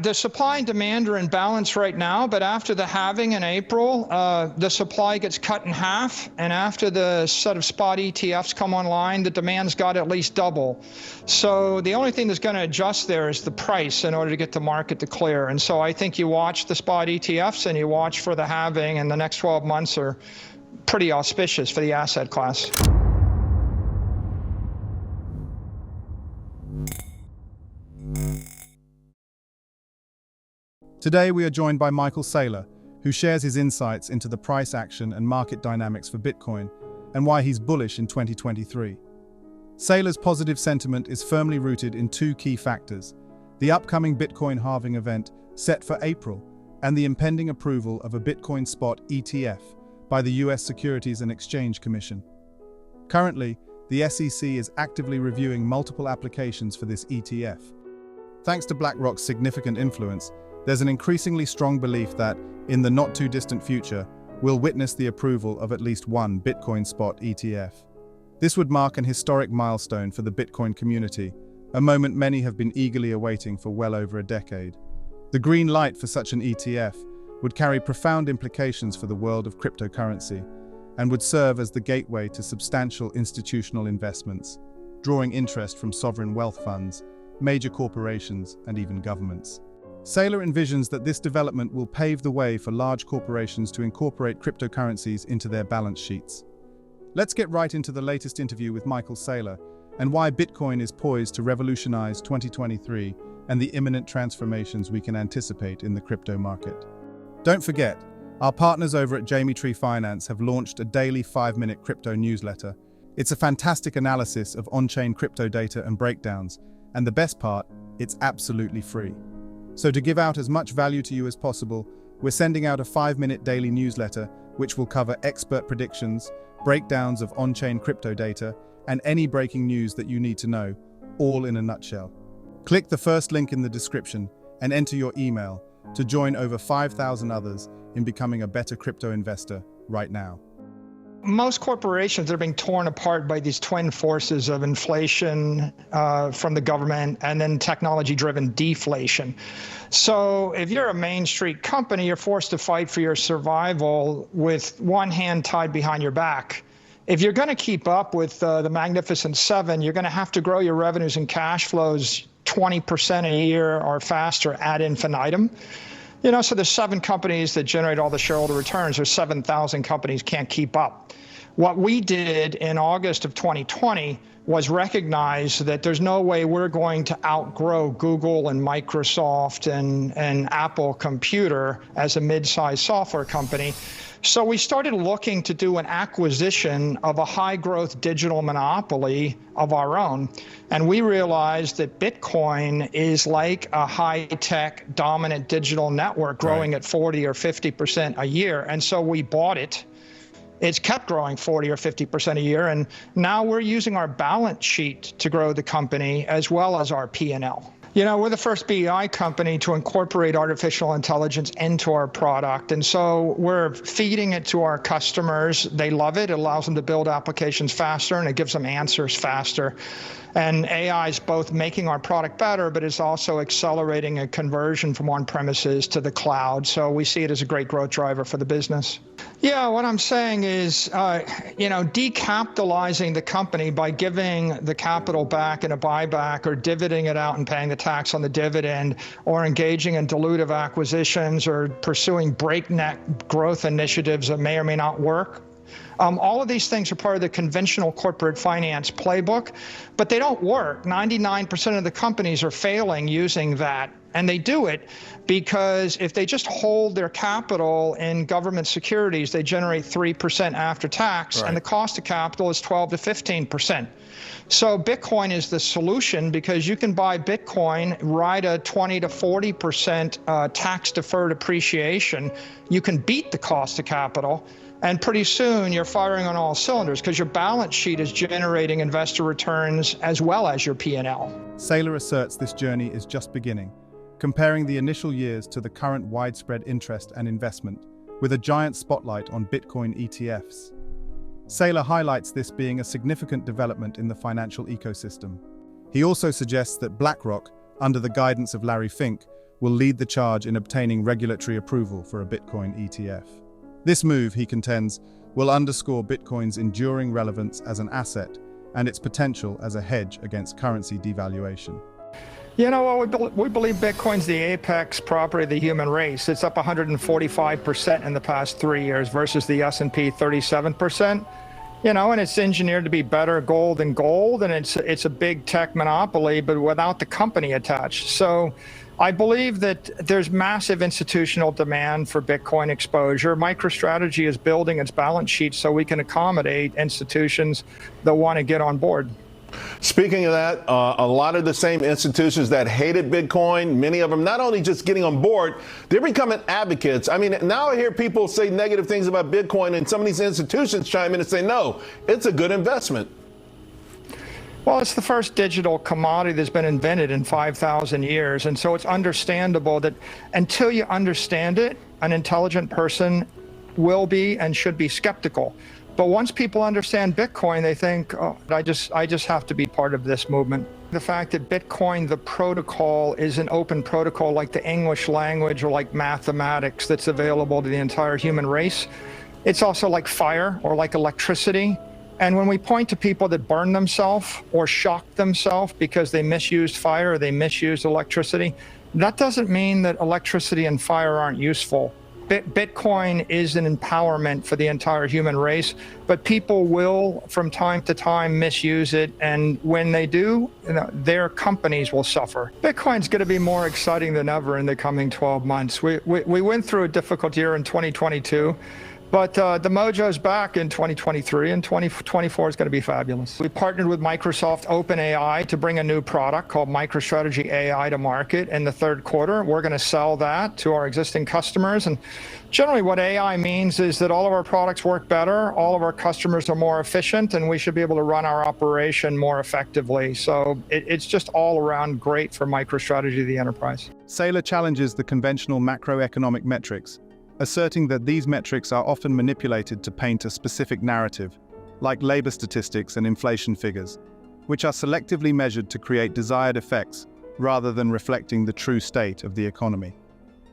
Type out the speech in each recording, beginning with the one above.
The supply and demand are in balance right now, but after the halving in April, the supply gets cut in half, and after the set of spot ETFs come online, the demand's got at least double. So the only thing that's going to adjust there is the price in order to get the market to clear. And so I think you watch the spot ETFs and you watch for the halving, and the next 12 months are pretty auspicious for the asset class. Today we are joined by Michael Saylor, who shares his insights into the price action and market dynamics for Bitcoin and why he's bullish in 2023. Saylor's positive sentiment is firmly rooted in two key factors: the upcoming Bitcoin halving event set for April and the impending approval of a Bitcoin spot ETF by the US Securities and Exchange Commission. Currently, the SEC is actively reviewing multiple applications for this ETF. Thanks to BlackRock's significant influence, there's an increasingly strong belief that, in the not-too-distant future, we'll witness the approval of at least one Bitcoin spot ETF. This would mark an historic milestone for the Bitcoin community, a moment many have been eagerly awaiting for well over a decade. The green light for such an ETF would carry profound implications for the world of cryptocurrency and would serve as the gateway to substantial institutional investments, drawing interest from sovereign wealth funds, major corporations, and even governments. Saylor envisions that this development will pave the way for large corporations to incorporate cryptocurrencies into their balance sheets. Let's get right into the latest interview with Michael Saylor and why Bitcoin is poised to revolutionize 2023 and the imminent transformations we can anticipate in the crypto market. Don't forget, our partners over at Jamie Tree Finance have launched a daily 5-minute crypto newsletter. It's a fantastic analysis of on-chain crypto data and breakdowns, and the best part, it's absolutely free. So to give out as much value to you as possible, we're sending out a 5-minute daily newsletter which will cover expert predictions, breakdowns of on-chain crypto data, and any breaking news that you need to know, all in a nutshell. Click the first link in the description and enter your email to join over 5,000 others in becoming a better crypto investor right now. Most corporations are being torn apart by these twin forces of inflation from the government and then technology-driven deflation. So if you're a Main Street company, you're forced to fight for your survival with one hand tied behind your back. If you're going to keep up with the Magnificent Seven, you're going to have to grow your revenues and cash flows 20% a year or faster ad infinitum. So there's 7 companies that generate all the shareholder returns. There's 7,000 companies can't keep up. What we did in August of 2020 was recognize that there's no way we're going to outgrow Google and Microsoft and Apple Computer as a mid-sized software company. So we started looking to do an acquisition of a high-growth digital monopoly of our own. And we realized that Bitcoin is like a high-tech dominant digital network growing at 40 or 50% a year. And so we bought it. It's kept growing 40 or 50% a year. And now we're using our balance sheet to grow the company as well as our P&L. We're the first BEI company to incorporate artificial intelligence into our product. And so we're feeding it to our customers. They love it. It allows them to build applications faster, and it gives them answers faster. And AI is both making our product better, but it's also accelerating a conversion from on-premises to the cloud. So we see it as a great growth driver for the business. Yeah, what I'm saying is, decapitalizing the company by giving the capital back in a buyback or dividending it out and paying the tax on the dividend, or engaging in dilutive acquisitions or pursuing breakneck growth initiatives that may or may not work. All of these things are part of the conventional corporate finance playbook, but they don't work. 99% of the companies are failing using that. And they do it because if they just hold their capital in government securities, they generate 3% after tax, and the cost of capital is 12 to 15%. So Bitcoin is the solution because you can buy Bitcoin, ride a 20 to 40% tax-deferred appreciation. You can beat the cost of capital. And pretty soon you're firing on all cylinders because your balance sheet is generating investor returns as well as your P&L. Saylor asserts this journey is just beginning, comparing the initial years to the current widespread interest and investment, with a giant spotlight on Bitcoin ETFs. Saylor highlights this being a significant development in the financial ecosystem. He also suggests that BlackRock, under the guidance of Larry Fink, will lead the charge in obtaining regulatory approval for a Bitcoin ETF. This move, he contends, will underscore Bitcoin's enduring relevance as an asset and its potential as a hedge against currency devaluation. You know, well, we believe Bitcoin's the apex property of the human race. It's up 145% in the past 3 years versus the S&P 37%. You know, and it's engineered to be better gold than gold, and it's a big tech monopoly, but without the company attached. So I believe that there's massive institutional demand for Bitcoin exposure. MicroStrategy is building its balance sheet so we can accommodate institutions that want to get on board. Speaking of that, a lot of the same institutions that hated Bitcoin, many of them not only just getting on board, they're becoming advocates. I mean, now I hear people say negative things about Bitcoin, and some of these institutions chime in and say, no, it's a good investment. Well, it's the first digital commodity that's been invented in 5,000 years. And so it's understandable that until you understand it, an intelligent person will be and should be skeptical. But once people understand Bitcoin, they think, oh, I just have to be part of this movement. The fact that Bitcoin, the protocol, is an open protocol like the English language or like mathematics that's available to the entire human race. It's also like fire or like electricity. And when we point to people that burn themselves or shock themselves because they misused fire or they misused electricity, that doesn't mean that electricity and fire aren't useful. Bitcoin is an empowerment for the entire human race, but people will, from time to time, misuse it. And when they do, you know, their companies will suffer. Bitcoin's going to be more exciting than ever in the coming 12 months. We went through a difficult year in 2022. But the mojo's back in 2023, and 2024 is going to be fabulous. We partnered with Microsoft OpenAI to bring a new product called MicroStrategy AI to market in the third quarter. We're going to sell that to our existing customers. And generally what AI means is that all of our products work better, all of our customers are more efficient, and we should be able to run our operation more effectively. So it's just all around great for MicroStrategy, the enterprise. Saylor challenges the conventional macroeconomic metrics, asserting that these metrics are often manipulated to paint a specific narrative, like labor statistics and inflation figures, which are selectively measured to create desired effects rather than reflecting the true state of the economy.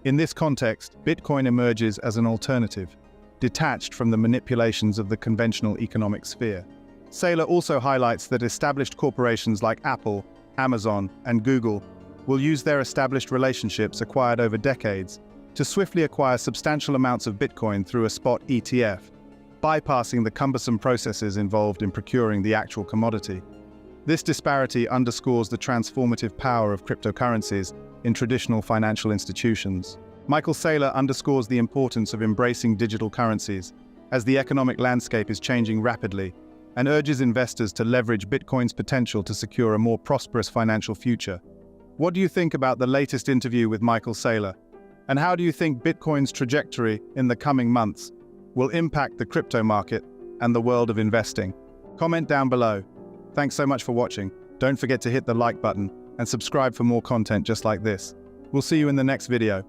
In this context, Bitcoin emerges as an alternative, detached from the manipulations of the conventional economic sphere. Saylor also highlights that established corporations like Apple, Amazon, and Google will use their established relationships acquired over decades to swiftly acquire substantial amounts of Bitcoin through a spot ETF, bypassing the cumbersome processes involved in procuring the actual commodity. This disparity underscores the transformative power of cryptocurrencies in traditional financial institutions. Michael Saylor underscores the importance of embracing digital currencies as the economic landscape is changing rapidly, and urges investors to leverage Bitcoin's potential to secure a more prosperous financial future. What do you think about the latest interview with Michael Saylor? And how do you think Bitcoin's trajectory in the coming months will impact the crypto market and the world of investing? Comment down below. Thanks so much for watching. Don't forget to hit the like button and subscribe for more content just like this. We'll see you in the next video.